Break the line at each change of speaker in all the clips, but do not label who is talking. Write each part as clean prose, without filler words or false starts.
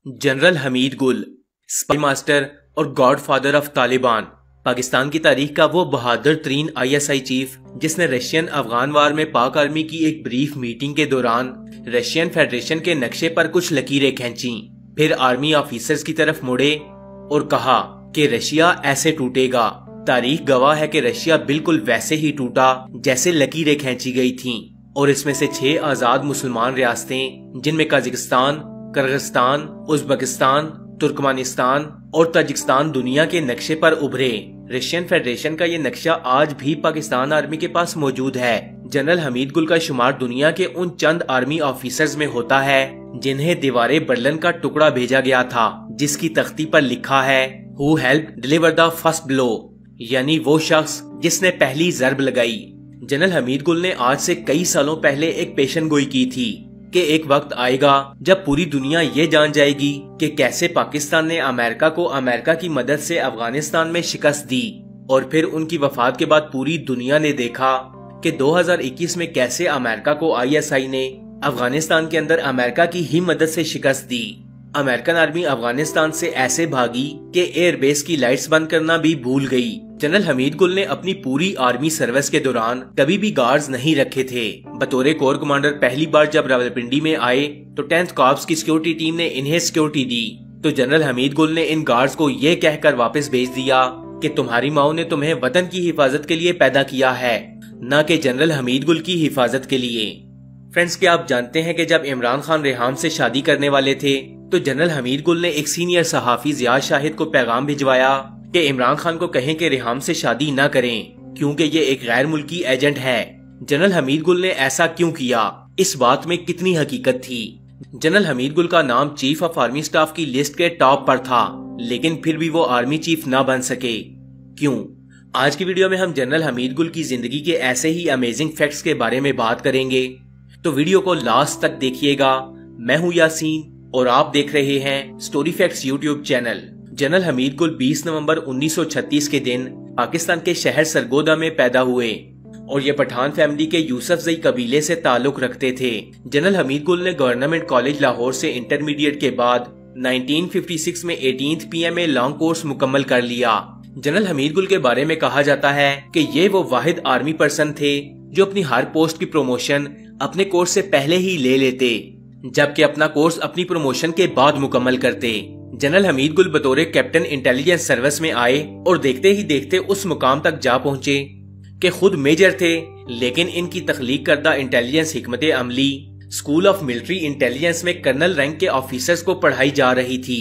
General Hamid गुल, spy master और God father of Taliban, Pakistan की तारीख का वो बहादुर तरीन ISI चीफ जिसने रशियन अफगान वार में पाक आर्मी की एक ब्रीफ मीटिंग के दौरान रशियन फेडरेशन के नक्शे पर कुछ लकीरें खींची, फिर आर्मी ऑफिसर्स की तरफ मुड़े और कहा कि रशिया ऐसे टूटेगा। तारीख गवाह है कि रशिया बिल्कुल वैसे ही टूटा जैसे लकीरें खींची गई थीं, और इसमें से 6 आजाद मुसलमान रियासतें जिनमें कजाकिस्तान, किर्गिस्तान, उज्बेकिस्तान, तुर्कमेनिस्तान और ताजिकिस्तान दुनिया के नक्शे पर उभरे। रशियन फेडरेशन का ये नक्शा आज भी पाकिस्तान आर्मी के पास मौजूद है। जनरल हमीद गुल का शुमार दुनिया के उन चंद आर्मी ऑफिसर्स में होता है जिन्हें दीवारे बर्लिन का टुकड़ा भेजा गया था, जिसकी तख्ती पर लिखा है who help deliver the first blow, यानी वो शख्स जिसने पहली जर्ब लगाई। जनरल हमीद गुल ने आज से कई सालों पहले एक पेशन गोई की थी कि एक वक्त आएगा जब पूरी दुनिया ये जान जाएगी कि कैसे पाकिस्तान ने अमेरिका को अमेरिका की मदद से अफगानिस्तान में शिकस्त दी, और फिर उनकी वफात के बाद पूरी दुनिया ने देखा कि 2021 में कैसे अमेरिका को ISI ने अफगानिस्तान के अंदर अमेरिका की ही मदद से शिकस्त दी। अमेरिकन आर्मी अफगानिस्तान से ऐसे भागी कि एयरबेस की लाइट्स बंद करना भी भूल गई। जनरल हमीद गुल ने अपनी पूरी आर्मी सर्विस के दौरान कभी भी गार्ड्स नहीं रखे थे। बतौर कोर कमांडर पहली बार जब रावलपिंडी में आए तो 10th कॉर्प्स की सिक्योरिटी टीम ने इन्हें सिक्योरिटी दी, तो जनरल हमीद गुल ने इन गार्ड्स को ये कहकर वापस भेज दिया कि तुम्हारी माओ ने तुम्हें वतन की हिफाजत के लिए पैदा किया है, न कि जनरल हमीद गुल की हिफाजत के लिए। फ्रेंड्स, क्या आप जानते हैं कि जब इमरान खान रेहाम से शादी करने वाले थे तो जनरल हमीद गुल ने एक सीनियर सहाफी जियाद शाहिद को पैगाम भिजवाया कि इमरान खान को कहें कि रेहाम से शादी न करें क्योंकि ये एक गैर मुल्की एजेंट है। जनरल हमीद गुल ने ऐसा क्यों किया, इस बात में कितनी हकीकत थी? जनरल हमीद गुल का नाम चीफ ऑफ आर्मी स्टाफ की लिस्ट के टॉप पर था, लेकिन फिर भी वो आर्मी चीफ न बन सके। क्यों? आज की वीडियो में हम जनरल हमीद गुल की जिंदगी के ऐसे ही अमेजिंग फैक्ट्स के बारे में बात करेंगे, तो वीडियो को लास्ट तक देखिएगा। मैं हूँ यासीन और आप देख रहे हैं story facts YouTube channel. General Hamid गुल 20 नवंबर 1936 के दिन पाकिस्तान के शहर सरगोदा में पैदा हुए और ये पठान फैमिली के यूसुफजई कबीले से ताल्लुक रखते थे। जनरल हमीद गुल ने गवर्नमेंट कॉलेज लाहौर से इंटरमीडिएट के बाद 1956 में 18th PM में लॉन्ग कोर्स मुकम्मल कर लिया। जनरल हमीद गुल के बारे में कहा जाता है कि ये वो वाहिद आर्मी पर्सन थे जो अपनी हर पोस्ट की प्रमोशन अपने कोर्स से पहले ही ले लेते, जबकि अपना कोर्स अपनी प्रमोशन के बाद मुकम्मल करते। जनरल हमीद गुल बतौर कैप्टन इंटेलिजेंस सर्विस में आए और देखते ही देखते उस मुकाम तक जा पहुंचे कि खुद मेजर थे, लेकिन इनकी तख्लीक करदा इंटेलिजेंस हिकमत अमली स्कूल ऑफ मिलिट्री इंटेलिजेंस में कर्नल रैंक के ऑफिसर्स को पढ़ाई जा रही थी।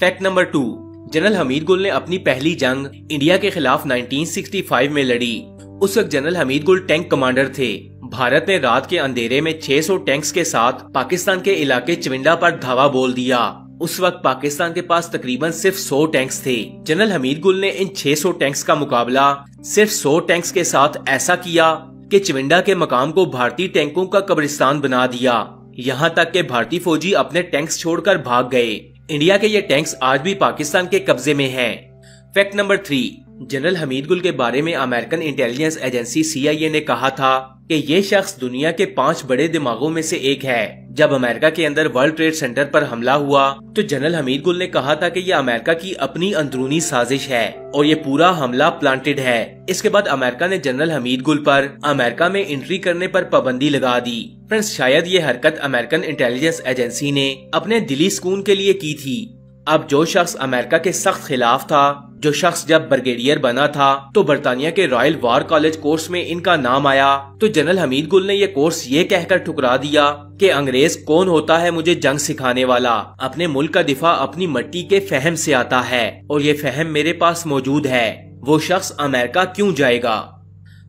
फैक्ट नंबर 2, जनरल हमीद गुल ने अपनी पहली जंग इंडिया के खिलाफ 1965 में लड़ी। उस वक्त जनरल हमीद गुल टैंक कमांडर थे। भारत ने रात के अंधेरे में 600 टैंक्स के साथ पाकिस्तान के इलाके चविंडा पर धावा बोल दिया। उस वक्त पाकिस्तान के पास तकरीबन सिर्फ 100 टैंक्स थे। जनरल हमीद गुल ने इन 600 टैंक्स का मुकाबला सिर्फ 100 टैंक्स के साथ ऐसा किया कि चविंडा के मकाम को भारतीय टैंकों का कब्रिस्तान बना दिया। यहाँ तक कि भारतीय फौजी अपने टैंक्स छोड़कर भाग गए। इंडिया के ये टैंक्स आज भी पाकिस्तान के कब्जे में हैं। फैक्ट नंबर 3, जनरल हमीद गुल के बारे में अमेरिकन इंटेलिजेंस एजेंसी CIA ने कहा था कि ये शख्स दुनिया के 5 बड़े दिमागों में से एक है। जब अमेरिका के अंदर वर्ल्ड ट्रेड सेंटर पर हमला हुआ तो जनरल हमीद गुल ने कहा था कि ये अमेरिका की अपनी अंदरूनी साजिश है और ये पूरा हमला प्लांटेड है। इसके बाद अमेरिका ने जनरल हमीद गुल पर अमेरिका में एंट्री करने पर पाबंदी लगा दी। फ्रेंड्स, शायद ये हरकत अमेरिकन इंटेलिजेंस एजेंसी ने अपने दिली सुकून के लिए की थी। अब जो शख्स अमेरिका के सख्त खिलाफ था, जो शख्स जब ब्रिगेडियर बना था तो बरतानिया के रॉयल वार कॉलेज कोर्स में इनका नाम आया, तो जनरल हमीद गुल ने ये कोर्स ये कहकर ठुकरा दिया कि अंग्रेज कौन होता है मुझे जंग सिखाने वाला, अपने मुल्क का दिफा अपनी मट्टी के फहम से आता है और ये फहम मेरे पास मौजूद है, वो शख्स अमेरिका क्यों जाएगा।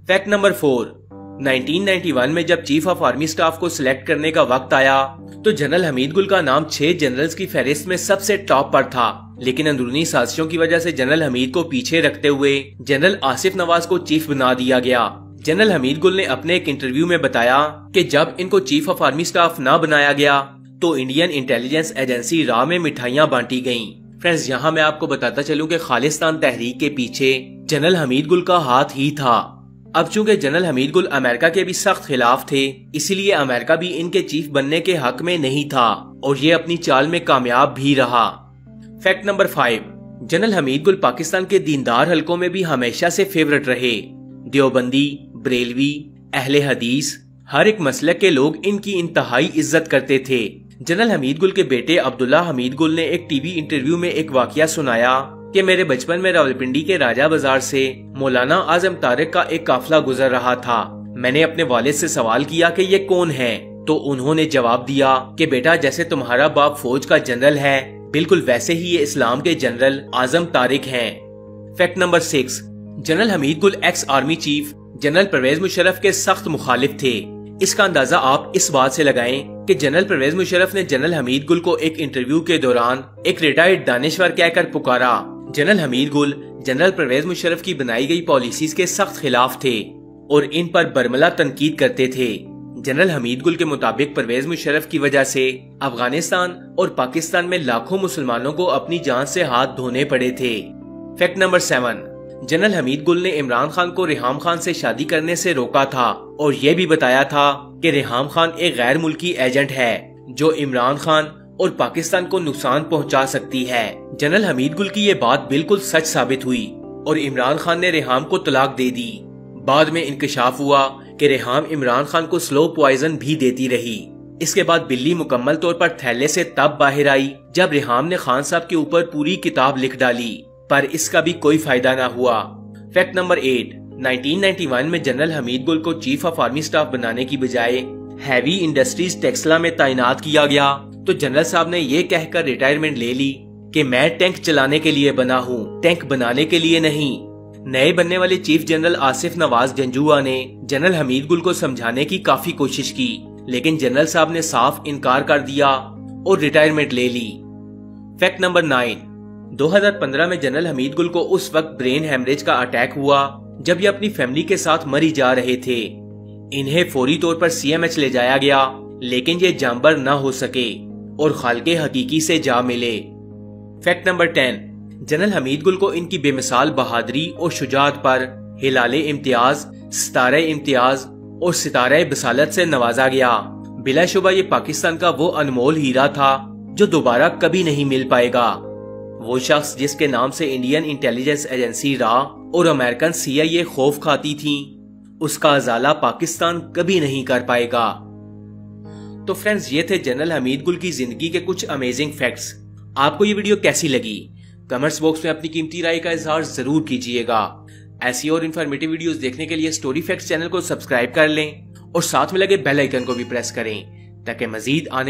फैक्ट नंबर 4, 1991 में जब चीफ ऑफ आर्मी स्टाफ को सिलेक्ट करने का वक्त आया तो जनरल हमीद गुल का नाम 6 जनरल्स की फहरिस्त में सबसे टॉप पर था, लेकिन अंदरूनी साजिशों की वजह से जनरल हमीद को पीछे रखते हुए जनरल आसिफ नवाज को चीफ बना दिया गया। जनरल हमीद गुल ने अपने एक इंटरव्यू में बताया कि जब इनको चीफ ऑफ आर्मी स्टाफ न बनाया गया तो इंडियन इंटेलिजेंस एजेंसी राह में मिठाइयां बांटी गयीं। फ्रेंड्स, यहाँ मैं आपको बताता चलूं कि खालिस्तान तहरीक के पीछे जनरल हमीद गुल का हाथ ही था। اب چونکہ جنرل حمید گل امریکہ کے بھی سخت خلاف تھے، اسی لیے امریکہ بھی ان کے چیف بننے کے حق میں نہیں تھا اور یہ اپنی چال میں کامیاب بھی رہا۔ فیکٹ نمبر 5، جنرل حمید گل پاکستان کے دیندار حلقوں میں بھی ہمیشہ سے فیورٹ رہے۔ دیوبندی، بریلوی، اہل حدیث، ہر ایک مسلک کے لوگ ان کی انتہائی عزت کرتے تھے۔ جنرل حمید گل کے بیٹے عبداللہ حمید گل نے ایک ٹی وی انٹرویو میں ایک واقعہ سنایا کہ میرے بچپن میں راولپنڈی کے راجہ بازار سے مولانا اعظم طارق کا ایک قافلہ گزر رہا تھا۔ میں نے اپنے والد سے سوال کیا کہ یہ کون ہے، تو انہوں نے جواب دیا کہ بیٹا جیسے تمہارا باپ فوج کا جنرل ہے، بالکل ویسے ہی یہ اسلام کے جنرل اعظم طارق ہیں۔ Fact number 6، general Hamid Gul ex army chief general Pervez Musharraf کے سخت مخالف تھے۔ اس کا اندازہ آپ اس بات سے لگائیں کہ جنرل پرویز مشرف نے جنرل حمید گل کو ایک انٹرویو کے دوران ایک ریٹائرڈ دانشور کہہ کر پکارا۔ جنرل حمید گل جنرل پرویز مشرف کی بنائی گئی پالیسیز کے سخت خلاف تھے اور ان پر برملا تنقید کرتے تھے۔ جنرل حمید گل کے مطابق پرویز مشرف کی وجہ سے افغانستان اور پاکستان میں لاکھوں مسلمانوں کو اپنی جان سے ہاتھ دھونے پڑے تھے۔ فیکٹ نمبر 7، جنرل حمید گل نے عمران خان کو ریحام خان سے شادی کرنے سے روکا تھا اور یہ بھی بتایا تھا کہ ریحام خان ایک غیر ملکی ایجنٹ ہے جو عمران خان اور پاکستان کو نقصان پہنچا سکتی ہے۔ جنرل حمید گل کی یہ بات بالکل سچ ثابت ہوئی اور عمران خان نے ریحام کو طلاق دے دی۔ بعد میں انکشاف ہوا کہ ریحام عمران خان کو سلو پوائزن بھی دیتی رہی۔ اس کے بعد بلی مکمل طور پر تھیلے سے تب باہر آئی جب ریحام نے خان صاحب کے اوپر پوری کتاب لکھ ڈالی، پر اس کا بھی کوئی فائدہ نہ ہوا۔ فیکٹ نمبر 8، 1991 میں جنرل حمید گل کو چیف آف آرمی سٹاف بنانے کی بجائے ہیوی انڈسٹریز ٹیکسلا میں تعینات کیا گیا تو جنرل صاحب نے یہ کہہ کر ریٹائرمنٹ لے لی کہ میں ٹینک چلانے کے لیے بنا ہوں، ٹینک بنانے کے لیے نہیں۔ نئے بننے والے چیف جنرل آصف نواز جنجوعہ نے جنرل حمید گل کو سمجھانے کی کافی کوشش کی، لیکن جنرل صاحب نے صاف انکار کر دیا اور ریٹائرمنٹ لے لی۔ فیکٹ نمبر 9، 2015 میں جنرل حمید گل کو اس وقت برین ہیمریج کا اٹیک ہوا جب یہ اپنی فیملی کے ساتھ مری جا رہے تھے۔ انہیں فوری طور پر CMH لے جایا گیا، لیکن یہ جانبر نہ ہو سکے اور خالق حقیقی سے جا ملے۔ فیکٹ نمبر 10، جنرل حمید گل کو ان کی بے مثال بہادری اور شجاعت پر ہلال امتیاز، ستارہ امتیاز اور ستارہ بصالت سے نوازا گیا۔ بلا شبہ یہ پاکستان کا وہ انمول ہیرا تھا جو دوبارہ کبھی نہیں مل پائے گا۔ وہ شخص جس کے نام سے انڈین انٹیلیجنس ایجنسی را اور امریکن CIA خوف کھاتی تھیں، اس کا ازالہ پاکستان کبھی نہیں کر پائے گا۔ تو فرینڈز، یہ تھے جنرل حمید گل کی زندگی کے کچھ امیزنگ فیکٹس۔ آپ کو یہ ویڈیو کیسی لگی؟ کمنٹس باکس میں اپنی قیمتی رائے کا اظہار ضرور کیجیے گا۔ ایسی اور انفارمیٹیو ویڈیوز دیکھنے کے لیے سٹوری فیکٹس چینل کو سبسکرائب کر لیں اور ساتھ میں لگے بیل آئیکن کو بھی پریس کریں تاکہ مزید آنے